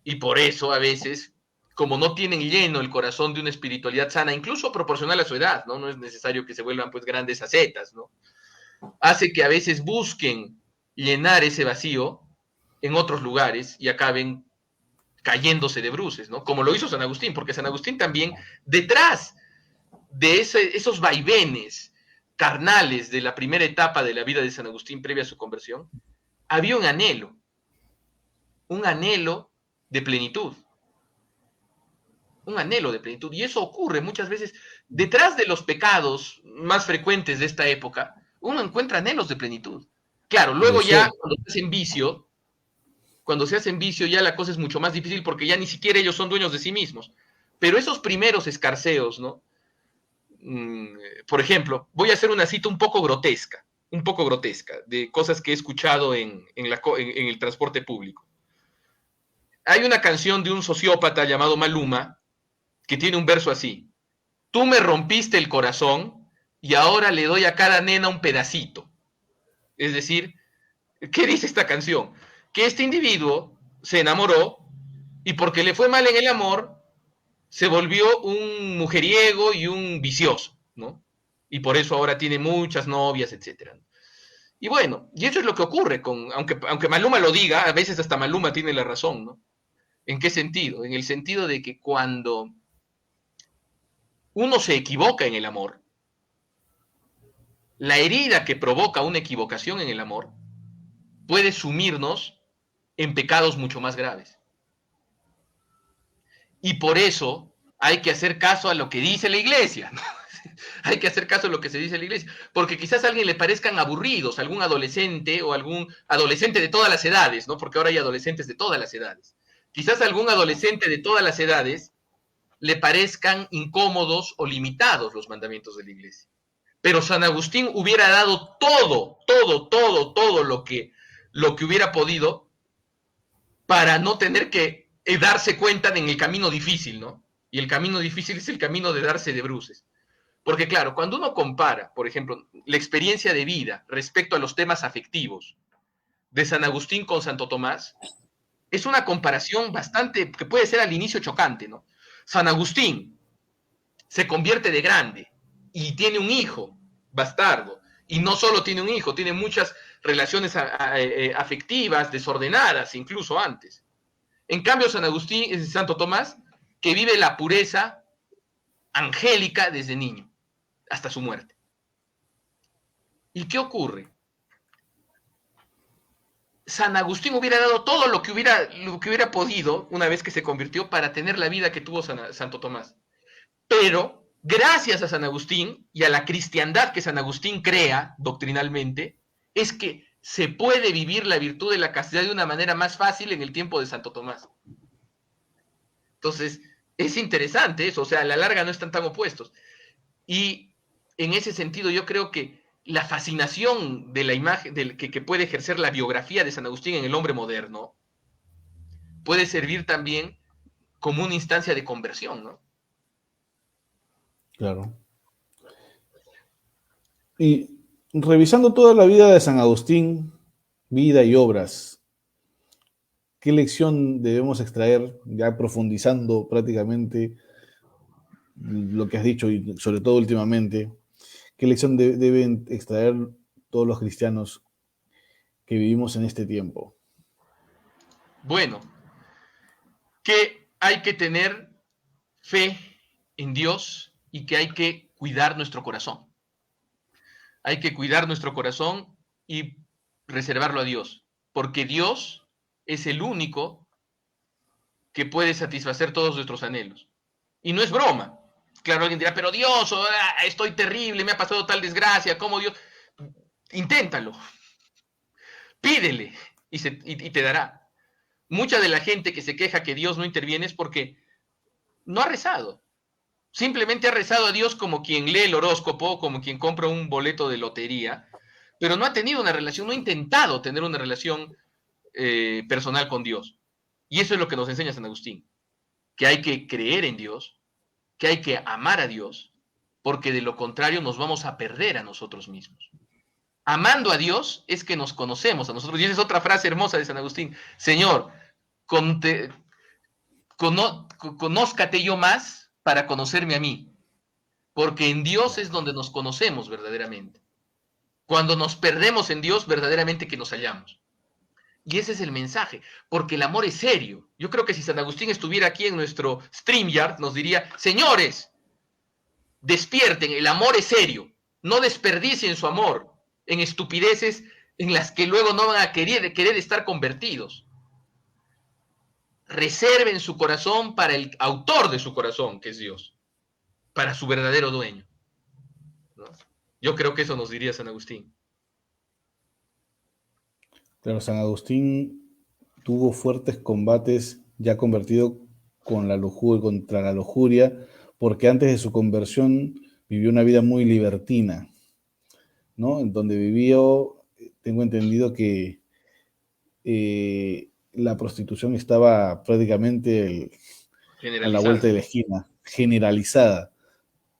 Y por eso a veces, como no tienen lleno el corazón de una espiritualidad sana, incluso proporcional a su edad, ¿no? No es necesario que se vuelvan pues grandes ascetas, ¿no? Hace que a veces busquen llenar ese vacío en otros lugares y acaben cayéndose de bruces, ¿no? Como lo hizo San Agustín, porque San Agustín también, detrás de esos vaivenes carnales de la primera etapa de la vida de San Agustín previa a su conversión, había un anhelo de plenitud, un anhelo de plenitud. Y eso ocurre muchas veces detrás de los pecados más frecuentes de esta época, uno encuentra anhelos de plenitud. Claro, luego ya
Deseo.
cuando se hacen vicio ya la cosa es mucho más difícil porque ya ni siquiera ellos son dueños de sí mismos. Pero esos primeros escarceos, ¿no? Por ejemplo, voy a hacer una cita un poco grotesca, de cosas que he escuchado en el transporte público. Hay una canción de un sociópata llamado Maluma que tiene un verso así: tú me rompiste el corazón y ahora le doy a cada nena un pedacito. Es decir, ¿qué dice esta canción? Que este individuo se enamoró y porque le fue mal en el amor, se volvió un mujeriego y un vicioso, ¿no? Y por eso ahora tiene muchas novias, etcétera. Y bueno, y eso es lo que ocurre aunque Maluma lo diga, a veces hasta Maluma tiene la razón, ¿no? ¿En qué sentido? En el sentido de que cuando uno se equivoca en el amor, la herida que provoca una equivocación en el amor puede sumirnos en pecados mucho más graves. Y por eso hay que hacer caso a lo que dice la iglesia, ¿no? Hay que hacer caso a lo que se dice en la iglesia, porque quizás a alguien le parezcan aburridos, algún adolescente o algún adolescente de todas las edades, ¿no? Porque ahora hay adolescentes de todas las edades. Quizás a algún adolescente de todas las edades le parezcan incómodos o limitados los mandamientos de la iglesia. Pero San Agustín hubiera dado todo lo que hubiera podido para no tener que darse cuenta en el camino difícil, ¿no? Y el camino difícil es el camino de darse de bruces. Porque claro, cuando uno compara, por ejemplo, la experiencia de vida respecto a los temas afectivos de San Agustín con Santo Tomás, es una comparación bastante, que puede ser al inicio chocante, ¿no? San Agustín se convierte de grande y tiene un hijo bastardo. Y no solo tiene un hijo, tiene muchas relaciones afectivas, desordenadas, incluso antes. En cambio, San Agustín es Santo Tomás, que vive la pureza angélica desde niño hasta su muerte. ¿Y qué ocurre? San Agustín hubiera dado todo lo que hubiera podido una vez que se convirtió para tener la vida que tuvo Santo Tomás. Pero gracias a San Agustín y a la cristiandad que San Agustín crea doctrinalmente, es que se puede vivir la virtud de la castidad de una manera más fácil en el tiempo de Santo Tomás. Entonces, es interesante eso, o sea, a la larga no están tan opuestos. Y en ese sentido yo creo que la fascinación de la imagen que puede ejercer la biografía de San Agustín en el hombre moderno puede servir también como una instancia de conversión, ¿no?
Claro. Y revisando toda la vida de San Agustín, vida y obras, ¿qué lección debemos extraer, ya profundizando prácticamente lo que has dicho y sobre todo últimamente? ¿Qué lección deben extraer todos los cristianos que vivimos en este tiempo?
Bueno, que hay que tener fe en Dios y que hay que cuidar nuestro corazón. Hay que cuidar nuestro corazón y reservarlo a Dios, porque Dios es el único que puede satisfacer todos nuestros anhelos. Y no es broma. Claro, alguien dirá, pero Dios, estoy terrible, me ha pasado tal desgracia, ¿cómo Dios? Inténtalo, pídele y te dará. Mucha de la gente que se queja que Dios no interviene es porque no ha rezado. Simplemente ha rezado a Dios como quien lee el horóscopo, como quien compra un boleto de lotería, pero no ha tenido una relación, no ha intentado tener una relación personal con Dios. Y eso es lo que nos enseña San Agustín, que hay que creer en Dios, que hay que amar a Dios, porque de lo contrario nos vamos a perder a nosotros mismos. Amando a Dios es que nos conocemos a nosotros. Y esa es otra frase hermosa de San Agustín. Señor, con te, conózcate yo más para conocerme a mí, porque en Dios es donde nos conocemos verdaderamente. Cuando nos perdemos en Dios, verdaderamente que nos hallamos. Y ese es el mensaje, porque el amor es serio. Yo creo que si San Agustín estuviera aquí en nuestro StreamYard, nos diría, señores, despierten, el amor es serio, no desperdicien su amor en estupideces en las que luego no van a querer estar convertidos. Reserven su corazón para el autor de su corazón, que es Dios, para su verdadero dueño, ¿no? Yo creo que eso nos diría San Agustín.
Claro, San Agustín tuvo fuertes combates ya convertido con la lujuria, contra la lujuria, porque antes de su conversión vivió una vida muy libertina, ¿no? En donde vivió, tengo entendido que la prostitución estaba prácticamente a la vuelta
Generalizada.
de la esquina, generalizada.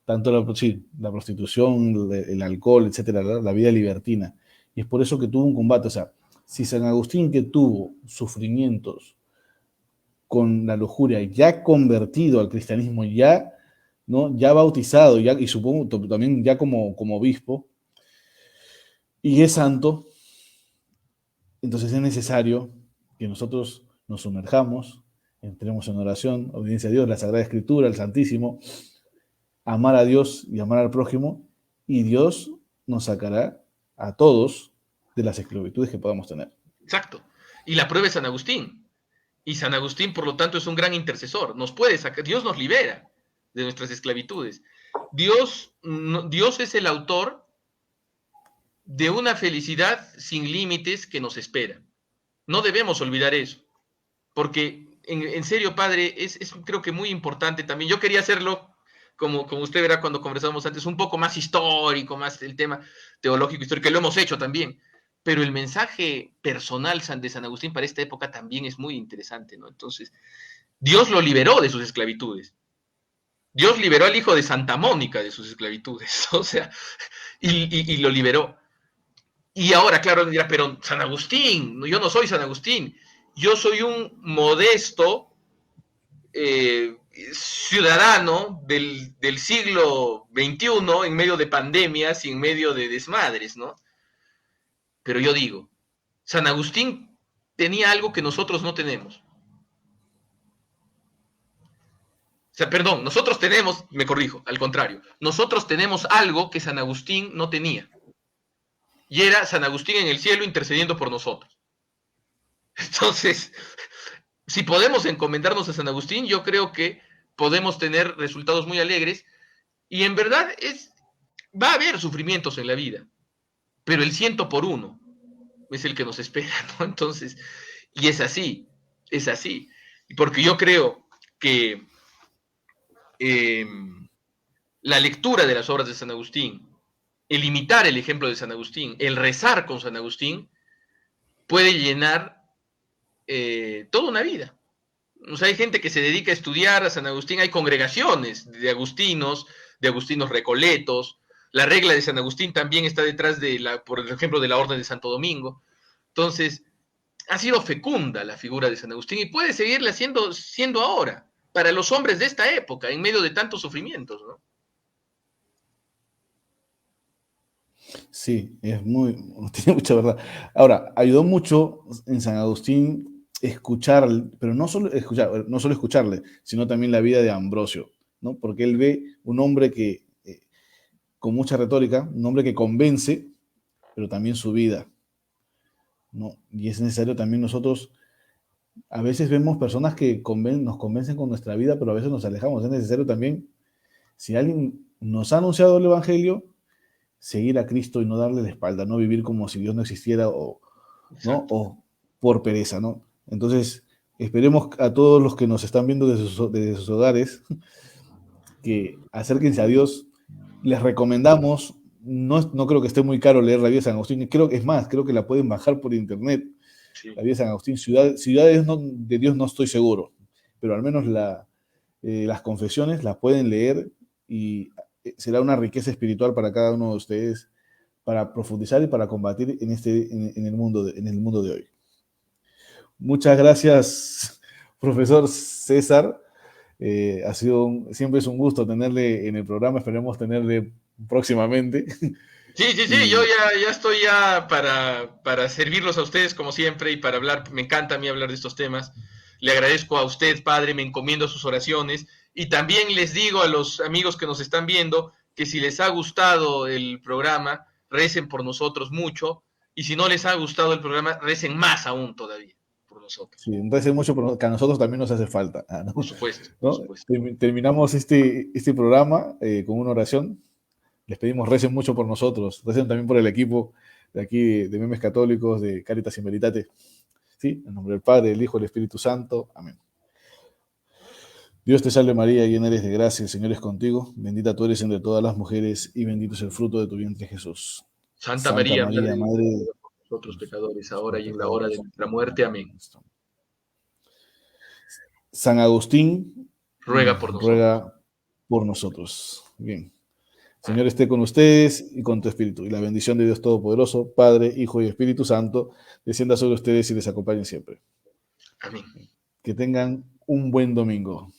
Tanto la prostitución, el alcohol, etcétera, la vida libertina. Y es por eso que tuvo un combate. O sea, si San Agustín, que tuvo sufrimientos con la lujuria, ya convertido al cristianismo, ya, ¿no? Ya bautizado, ya, y supongo también ya como obispo, y es santo, entonces es necesario que nosotros nos sumerjamos, entremos en oración, obediencia a Dios, la Sagrada Escritura, el Santísimo, amar a Dios y amar al prójimo, y Dios nos sacará a todos de las esclavitudes que podamos tener.
Exacto. Y la prueba es San Agustín. Y San Agustín, por lo tanto, es un gran intercesor. Nos puede sacar, Dios nos libera de nuestras esclavitudes. Dios es el autor de una felicidad sin límites que nos espera. No debemos olvidar eso, porque en serio, padre, es creo que muy importante también. Yo quería hacerlo, como usted verá cuando conversamos antes, un poco más histórico, más el tema teológico histórico, que lo hemos hecho también. Pero el mensaje personal de San Agustín para esta época también es muy interesante, ¿no? Entonces, Dios lo liberó de sus esclavitudes. Dios liberó al hijo de Santa Mónica de sus esclavitudes, o sea, y lo liberó. Y ahora, claro, dirá, pero San Agustín, yo no soy San Agustín, yo soy un modesto ciudadano del siglo XXI en medio de pandemias y en medio de desmadres, ¿no? Pero yo digo, San Agustín tenía algo que nosotros no tenemos. O sea, perdón, nosotros tenemos, me corrijo, al contrario, nosotros tenemos algo que San Agustín no tenía. Y era San Agustín en el cielo intercediendo por nosotros. Entonces, si podemos encomendarnos a San Agustín, yo creo que podemos tener resultados muy alegres. Y en verdad va a haber sufrimientos en la vida, pero el 100 por 1 es el que nos espera, ¿no? Entonces, y es así. Porque yo creo que eh, la lectura de las obras de San Agustín, el imitar el ejemplo de San Agustín, el rezar con San Agustín, puede llenar toda una vida. O sea, hay gente que se dedica a estudiar a San Agustín, hay congregaciones de agustinos recoletos. La regla de San Agustín también está detrás por ejemplo, de la Orden de Santo Domingo. Entonces, ha sido fecunda la figura de San Agustín y puede seguirla siendo ahora, para los hombres de esta época, en medio de tantos sufrimientos, ¿no?
Sí, tiene mucha verdad. Ahora, ayudó mucho en San Agustín escuchar, pero no solo escucharle, sino también la vida de Ambrosio, ¿no? Porque él ve un hombre que, con mucha retórica, un hombre que convence, pero también su vida, ¿no? Y es necesario también nosotros, a veces vemos personas que nos convencen con nuestra vida, pero a veces nos alejamos. Es necesario también, si alguien nos ha anunciado el Evangelio, seguir a Cristo y no darle la espalda, no vivir como si Dios no existiera ¿no?
Exacto.
O por pereza, ¿no? Entonces, esperemos a todos los que nos están viendo desde sus hogares que acérquense a Dios. Les recomendamos, no creo que esté muy caro leer la vida de San Agustín, creo que la pueden bajar por internet,
Sí,
la vida de San Agustín, ciudades de Dios no estoy seguro, pero al menos las confesiones las pueden leer y será una riqueza espiritual para cada uno de ustedes para profundizar y para combatir en en el mundo de hoy. Muchas gracias, profesor César. Siempre es un gusto tenerle en el programa. Esperemos tenerle próximamente.
sí, sí, sí, yo
Y
ya estoy ya para servirlos a ustedes como siempre y para hablar, me encanta a mí hablar de estos temas. Le agradezco a usted, padre, me encomiendo sus oraciones y también les digo a los amigos que nos están viendo que si les ha gustado el programa, recen por nosotros mucho y si no les ha gustado el programa, recen más aún todavía por nosotros.
sí, entonces mucho que a nosotros también nos hace falta.
Por supuesto, por
¿No?
supuesto.
Terminamos este programa con una oración. Les pedimos recen mucho por nosotros, recen también por el equipo de aquí de Memes Católicos, de Caritas in Veritate. ¿Sí? En nombre del Padre, del Hijo, del Espíritu Santo. Amén. Dios te salve María, llena eres de gracia, el Señor es contigo. Bendita tú eres entre todas las mujeres y bendito es el fruto de tu vientre Jesús.
Santa
Santa
María, Madre
María,
de Dios,
Madre de
ruega por nosotros pecadores, ahora
los
y en la hora de
pecadores.
nuestra muerte. Amén.
San Agustín
Ruega por nosotros.
ruega por nosotros. Bien. Señor
Amén.
esté con ustedes y con tu espíritu. Y la bendición de Dios Todopoderoso, Padre, Hijo y Espíritu Santo, descienda sobre ustedes y les acompañe siempre.
Amén.
Que tengan un buen domingo.